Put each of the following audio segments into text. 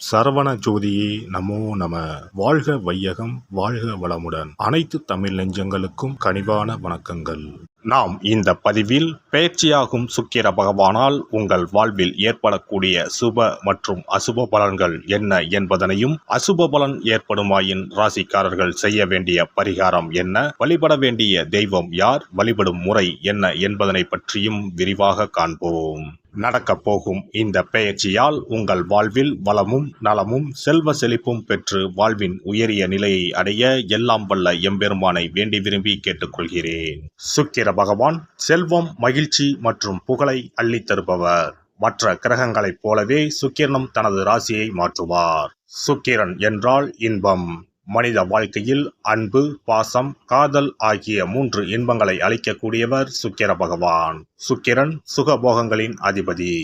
சரவண ஜோதியே நமோ நம. வாழ்க வையகம், வாழ்க வளமுடன். அனைத்து தமிழ் நெஞ்சங்களுக்கும் கனிவான வணக்கங்கள். நாம் இந்த பதிவில் பெயர்ச்சியாகும் சுக்கிர பகவானால் உங்கள் வாழ்வில் ஏற்படக்கூடிய சுப மற்றும் அசுப பலன்கள் என்ன என்பதனையும், அசுப பலன் ஏற்படுமாயின் ராசிக்காரர்கள் செய்ய வேண்டிய பரிகாரம் என்ன, வழிபட வேண்டிய தெய்வம் யார், வழிபடும் முறை என்ன என்பதனை பற்றியும் விரிவாக காண்போம். நடக்கப் போகும் இந்த பெயர்ச்சியால் உங்கள் வாழ்வில் வளமும் நலமும் செல்வ செழிப்பும் பெற்று வாழ்வின் உயரிய நிலையை அடைய எல்லாம் வல்ல எம்பெருமானை வேண்டி விரும்பி கேட்டுக்கொள்கிறேன். சுக்கிர பகவான் செல்வம், மகிழ்ச்சி மற்றும் புகழை அள்ளித் தருபவர். மற்ற கிரகங்களைப் போலவே சுக்கிரனும் தனது ராசியை மாற்றுவார். சுக்கிரன் என்றால் இன்பம். மனித வாழ்க்கையில் அன்பு, பாசம், காதல் ஆகிய 3 இன்பங்களை அளிக்கக்கூடியவர் சுக்கிர பகவான். சுக்கிரன் சுகபோகங்களின் அதிபதி.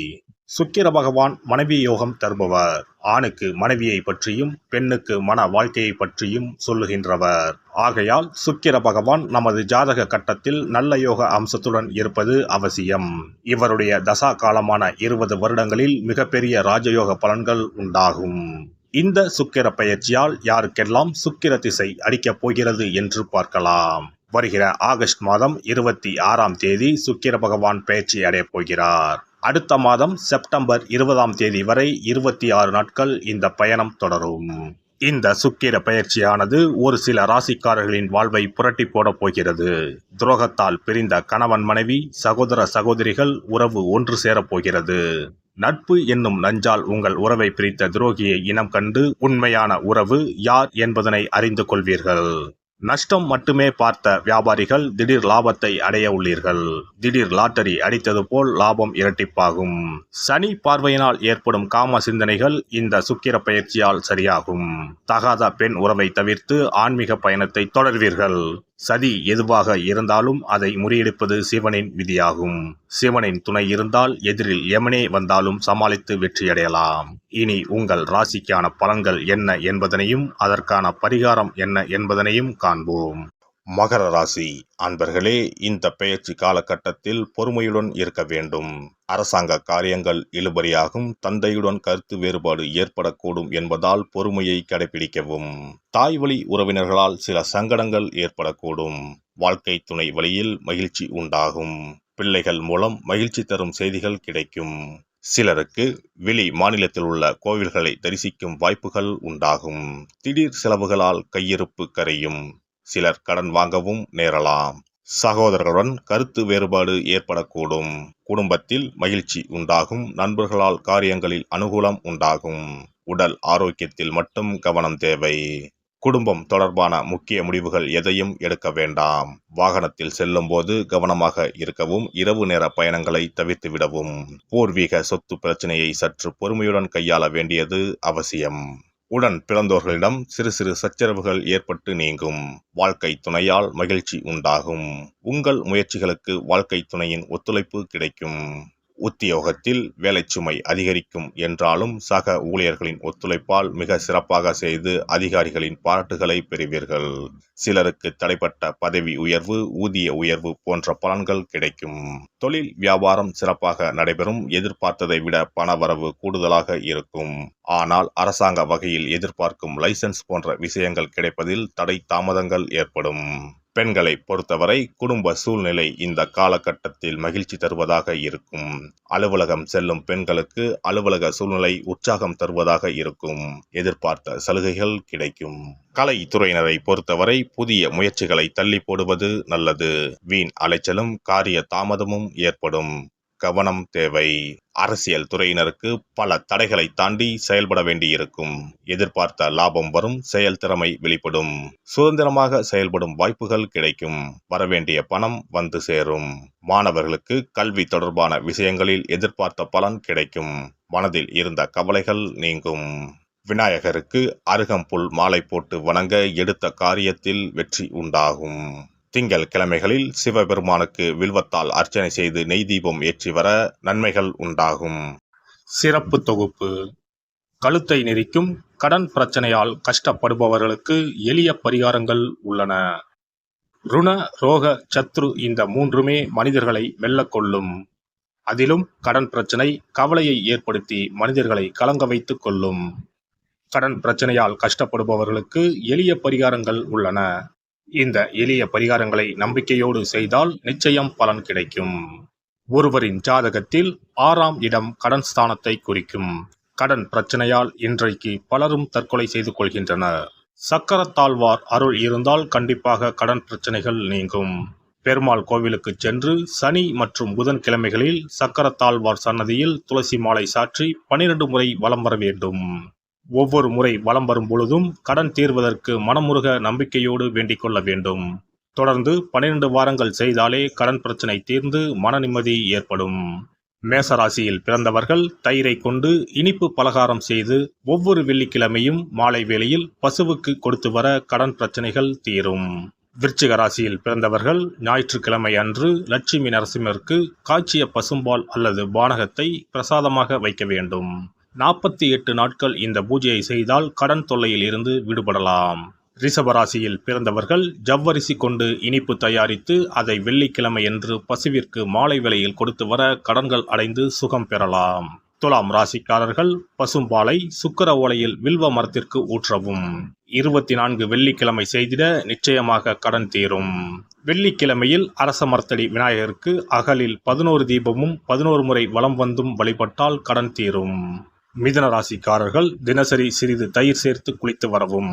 சுக்கிர பகவான் மனைவி யோகம் தருபவர். ஆணுக்கு மனைவியை பற்றியும் பெண்ணுக்கு மன வாழ்க்கையை பற்றியும் சொல்லுகின்றவர். ஆகையால் சுக்கிர பகவான் நமது ஜாதக கட்டத்தில் நல்ல யோக அம்சத்துடன் இருப்பது அவசியம். இவருடைய தசா காலமான 20 வருடங்களில் மிகப்பெரிய ராஜயோக பலன்கள் உண்டாகும். இந்த சுக்கிர பெயர்ச்சியால் யாருக்கெல்லாம் சுக்கிர திசை அடிக்கப் போகிறது என்று பார்க்கலாம். வருகிற ஆகஸ்ட் மாதம் 26ஆம் தேதி சுக்கிர பகவான் பெயர்ச்சி அடையப் போகிறார். அடுத்த மாதம் செப்டம்பர் 20ஆம் தேதி வரை 26 நாட்கள் இந்த பயணம் தொடரும். இந்த சுக்கிர பெயர்ச்சியானது ஒரு சில ராசிக்காரர்களின் வாழ்வை புரட்டி போட போகிறது. துரோகத்தால் பிரிந்த கணவன் மனைவி, சகோதர சகோதரிகள் உறவு ஒன்று சேரப் போகிறது. நட்பு என்னும் நஞ்சால் உங்கள் உறவை பிரித்த துரோகியை இனம் கண்டு உண்மையான உறவு யார் என்பதனை அறிந்து கொள்வீர்கள். நஷ்டம் மட்டுமே பார்த்த வியாபாரிகள் திடீர் லாபத்தை அடைய உள்ளீர்கள். திடீர் லாட்டரி அடித்தது போல் லாபம் இரட்டிப்பாகும். சனி பார்வையினால் ஏற்படும் காம சிந்தனைகள் இந்த சுக்கிர பெயர்ச்சியால் சரியாகும். தகாத பெண் உறவை தவிர்த்து ஆன்மீக பயணத்தை தொடர்வீர்கள். சதி எதுவாக இருந்தாலும் அதை முறியடிப்பது சிவனின் விதியாகும். சிவனின் துணை இருந்தால் எதிரில் யமனே வந்தாலும் சமாளித்து வெற்றியடையலாம். இனி உங்கள் ராசிக்கான பலன்கள் என்ன என்பதனையும் அதற்கான பரிகாரம் என்ன என்பதனையும் காண்போம். மகர ராசி அன்பர்களே, இந்த பெயர்ச்சி காலகட்டத்தில் பொறுமையுடன் இருக்க வேண்டும். அரசாங்க காரியங்கள் இழுபறியாகும். தந்தையுடன் கருத்து வேறுபாடு ஏற்படக்கூடும் என்பதால் பொறுமையை கடைபிடிக்கவும். தாய் வழி உறவினர்களால் சில சங்கடங்கள் ஏற்படக்கூடும். வாழ்க்கை துணை வழியில் மகிழ்ச்சி உண்டாகும். பிள்ளைகள் மூலம் மகிழ்ச்சி தரும் செய்திகள் கிடைக்கும். சிலருக்கு வெளி மாநிலத்தில் உள்ள கோவில்களை தரிசிக்கும் வாய்ப்புகள் உண்டாகும். திடீர் செலவுகளால் கையிருப்பு கரையும். சிலர் கடன் வாங்கவும் நேரலாம். சகோதரர்களுடன் கருத்து வேறுபாடு ஏற்படக்கூடும். குடும்பத்தில் மகிழ்ச்சி உண்டாகும். நண்பர்களால் காரியங்களில் அனுகூலம் உண்டாகும். உடல் ஆரோக்கியத்தில் மட்டும் கவனம் தேவை. குடும்பம் தொடர்பான முக்கிய முடிவுகள் எதையும் எடுக்க வேண்டாம். வாகனத்தில் செல்லும் போது கவனமாக இருக்கவும். இரவு நேர பயணங்களை தவிர்த்துவிடவும். பூர்வீக சொத்து பிரச்சனையை சற்று பொறுமையுடன் கையாள வேண்டியது அவசியம். உடன் பிறந்தோர்களிடம் சிறு சிறு சச்சரவுகள் ஏற்பட்டு நீங்கும். வாழ்க்கை துணையால் மகிழ்ச்சி உண்டாகும். உங்கள் முயற்சிகளுக்கு வாழ்க்கை துணையின் ஒத்துழைப்பு கிடைக்கும். உத்தியோகத்தில் வேலைச்சுமை அதிகரிக்கும் என்றாலும் சக ஊழியர்களின் ஒத்துழைப்பால் மிக சிறப்பாக செய்து அதிகாரிகளின் பாராட்டுகளை பெறுவீர்கள். சிலருக்கு தடைப்பட்ட பதவி உயர்வு, ஊதிய உயர்வு போன்ற பலன்கள் கிடைக்கும். தொழில் வியாபாரம் சிறப்பாக நடைபெறும். எதிர்பார்த்ததை விட பணவரவு கூடுதலாக இருக்கும். ஆனால் அரசாங்க வகையில் எதிர்பார்க்கும் லைசன்ஸ் போன்ற விஷயங்கள் கிடைப்பதில் தடை தாமதங்கள் ஏற்படும். பெண்களை பொறுத்தவரை குடும்ப சூழ்நிலை இந்த காலகட்டத்தில் மகிழ்ச்சி தருவதாக இருக்கும். அலுவலகம் செல்லும் பெண்களுக்கு அலுவலக சூழ்நிலை உற்சாகம் தருவதாக இருக்கும். எதிர்பார்த்த சலுகைகள் கிடைக்கும். கலைத்துறையினரை பொறுத்தவரை புதிய முயற்சிகளை தள்ளி போடுவது நல்லது. வீண் அலைச்சலும் காரிய தாமதமும் ஏற்படும். கவனம் தேவை. அரசியல் துறையினருக்கு பல தடைகளை தாண்டி செயல்பட வேண்டியிருக்கும். எதிர்பார்த்த லாபம் வரும். செயல் திறமை வெளிப்படும். சுதந்திரமாக செயல்படும் வாய்ப்புகள் கிடைக்கும். வரவேண்டிய பணம் வந்து சேரும். மாணவர்களுக்கு கல்வி தொடர்பான விஷயங்களில் எதிர்பார்த்த பலன் கிடைக்கும். மனதில் இருந்த கவலைகள் நீங்கும். விநாயகருக்கு அருகம்புல் மாலை போட்டு வணங்க எடுத்த காரியத்தில் வெற்றி உண்டாகும். திங்கள் கிழமைகளில் சிவபெருமானுக்கு வில்வத்தால் அர்ச்சனை செய்து நெய் தீபம் ஏற்றி வர நன்மைகள் உண்டாகும். சிறப்பு தொகுப்பு. கழுத்தை நெரிக்கும் கடன் பிரச்சனையால் கஷ்டப்படுபவர்களுக்கு எளிய பரிகாரங்கள் உள்ளன. ருண, ரோக, சத்ரு இந்த 3மே மனிதர்களை வெல்லக்கொள்ளும். அதிலும் கடன் பிரச்சனை கவலையை ஏற்படுத்தி மனிதர்களை கலங்க வைத்துக் கொள்ளும். கடன் பிரச்சனையால் கஷ்டப்படுபவர்களுக்கு எளிய பரிகாரங்கள் உள்ளன. இந்த எளிய பரிகாரங்களை நம்பிக்கையோடு செய்தால் நிச்சயம் பலன் கிடைக்கும். ஒருவரின் ஜாதகத்தில் 6ஆம் இடம் கடன் ஸ்தானத்தை குறிக்கும். கடன் பிரச்சனையால் இன்றைக்கு பலரும் தற்கொலை செய்து கொள்கின்றனர். சக்கரத்தாழ்வார் அருள் இருந்தால் கண்டிப்பாக கடன் பிரச்சனைகள் நீங்கும். பெருமாள் கோவிலுக்கு சென்று சனி மற்றும் புதன் கிழமைகளில் சக்கரத்தாழ்வார் சன்னதியில் துளசி மாலை சாற்றி 12 முறை வலம் வர வேண்டும். ஒவ்வொரு முறை வலம் வரும் பொழுதும் கடன் தீர்வதற்கு மனமுருக நம்பிக்கையோடு வேண்டிக் கொள்ள வேண்டும். தொடர்ந்து 12 வாரங்கள் செய்தாலே கடன் பிரச்சனை தீர்ந்து மன நிம்மதி ஏற்படும். மேசராசியில் பிறந்தவர்கள் தயிரை கொண்டு இனிப்பு பலகாரம் செய்து ஒவ்வொரு வெள்ளிக்கிழமையும் மாலை வேளையில் பசுவுக்கு கொடுத்து வர கடன் பிரச்சனைகள் தீரும். விருச்சிக ராசியில் பிறந்தவர்கள் ஞாயிற்றுக்கிழமை அன்று லட்சுமி நரசிம்மருக்கு காய்ச்சிய பசும்பால் அல்லது பானகத்தை பிரசாதமாக வைக்க வேண்டும். 48 நாட்கள் இந்த பூஜையை செய்தால் கடன் தொல்லையில் இருந்து விடுபடலாம். ரிஷபராசியில் பிறந்தவர்கள் ஜவ்வரிசி கொண்டு இனிப்பு தயாரித்து அதை வெள்ளிக்கிழமை என்று பசுவிற்கு மாலை வேளையில் கொடுத்து வர கடன்கள் அடைந்து சுகம் பெறலாம். துலாம் ராசிக்காரர்கள் பசும்பாலை சுக்கிர ஓலையில் வில்வ மரத்திற்கு ஊற்றவும். 24 வெள்ளிக்கிழமை செய்திட நிச்சயமாக கடன் தீரும். வெள்ளிக்கிழமையில் அரச மரத்தடி விநாயகருக்கு அகலில் 11 தீபமும் 11 முறை வலம் வந்தும் வழிபட்டால் கடன் தீரும். மிதுன ராசிக்காரர்கள் தினசரி சிறிது தயிர் சேர்த்து குளித்து வரவும்.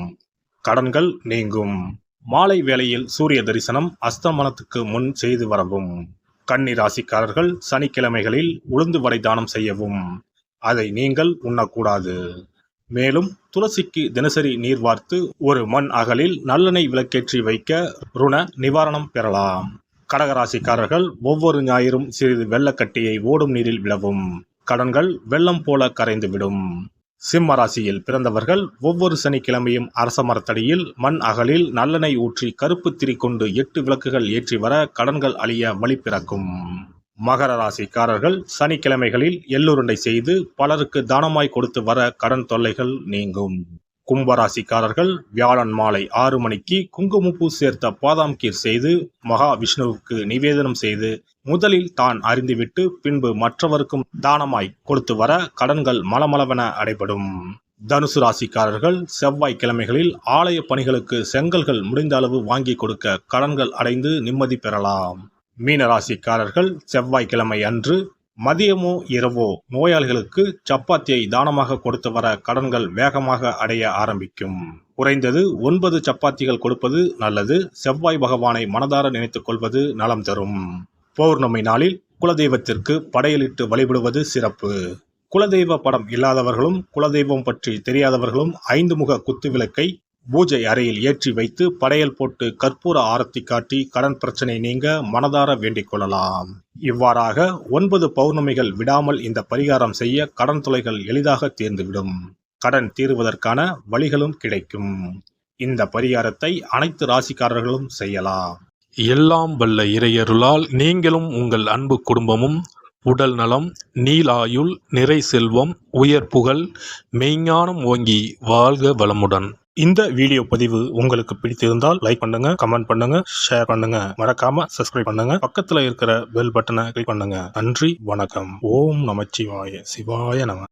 கடன்கள் நீங்கும். மாலை வேளையில் சூரிய தரிசனம் அஸ்தமனத்துக்கு முன் செய்து வரவும். கன்னி ராசிக்காரர்கள் சனிக்கிழமைகளில் உளுந்து வடை தானம் செய்யவும். அதை நீங்கள் உண்ணக்கூடாது. மேலும் துளசிக்கு தினசரி நீர் வார்த்து ஒரு மண் அகலில் நல்லெண்ணெய் விளக்கேற்றி வைக்க ருண நிவாரணம் பெறலாம். கடகராசிக்காரர்கள் ஒவ்வொரு ஞாயிறும் சிறிது வெள்ளக்கட்டியை ஓடும் நீரில் விடவும். கடன்கள் வெள்ளம் போல கரைந்துவிடும். சிம்ம ராசியில் பிறந்தவர்கள் ஒவ்வொரு சனிக்கிழமையும் அரச மரத்தடியில் மண் அகலில் நல்லெண்ணெய் ஊற்றி கருப்பு திரி கொண்டு 8 விளக்குகள் ஏற்றி வர கடன்கள் அழிய வழி பிறக்கும். மகர ராசிக்காரர்கள் சனிக்கிழமைகளில் எள்ளுருண்டை செய்து பலருக்கு தானமாய் கொடுத்து வர கடன் தொல்லைகள் நீங்கும். கும்பராசிக்காரர்கள் வியாழன் மாலை 6 மணிக்கு குங்குமப்பூ சேர்த்த பாதாம் கீர் செய்து மகா விஷ்ணுவுக்கு நிவேதனம் செய்து முதலில் தான் அறிந்துவிட்டு பின்பு மற்றவருக்கும் தானமாய் கொடுத்து வர கடன்கள் மலமளவென அடைபடும். தனுசு ராசிக்காரர்கள் செவ்வாய்க்கிழமைகளில் ஆலய பணிகளுக்கு செங்கல்கள் முடிந்த அளவு வாங்கி கொடுக்க கடன்கள் அடைந்து நிம்மதி பெறலாம். மீன ராசிக்காரர்கள் செவ்வாய்க்கிழமை அன்று மதியமோ இரவோ நோயாளிகளுக்கு சப்பாத்தியை தானமாக கொடுத்து வர கடன்கள் வேகமாக அடைய ஆரம்பிக்கும். குறைந்தது 9 சப்பாத்திகள் கொடுப்பது நல்லது. செவ்வாய் பகவானை மனதார நினைத்துக் கொள்வது நலம் தரும். பௌர்ணமி நாளில் குலதெய்வத்திற்கு படையலிட்டு வழிபடுவது சிறப்பு. குலதெய்வ படம் இல்லாதவர்களும் குலதெய்வம் பற்றி தெரியாதவர்களும் 5 முக குத்து விளக்கை பூஜை அறையில் ஏற்றி வைத்து படையல் போட்டு கற்பூர ஆரத்தி காட்டி கடன் பிரச்சனை நீங்க மனதார வேண்டிக் கொள்ளலாம். இவ்வாறாக 9 பௌர்ணமிகள் விடாமல் இந்த பரிகாரம் செய்ய கடன் தொல்லைகள் எளிதாக தீர்ந்துவிடும். கடன் தீர்வதற்கான வழிகளும் கிடைக்கும். இந்த பரிகாரத்தை அனைத்து ராசிக்காரர்களும் செய்யலாம். எல்லாம் வல்ல இறையருளால் நீங்களும் உங்கள் அன்பு குடும்பமும் உடல் நலம், நீலாயுள், நிறை செல்வம், உயர் புகழ், மெய்ஞானம் ஓங்கி வாழ்க வளமுடன். இந்த வீடியோ பதிவு உங்களுக்கு பிடித்திருந்தால் லைக் பண்ணுங்க, கமெண்ட் பண்ணுங்க, ஷேர் பண்ணுங்க, மறக்காம சப்ஸ்கிரைப் பண்ணுங்க, பக்கத்துல இருக்கிற பெல் பட்டனை கிளிக் பண்ணுங்க. நன்றி, வணக்கம். ஓம் நமச்சிவாய. சிவாய நம.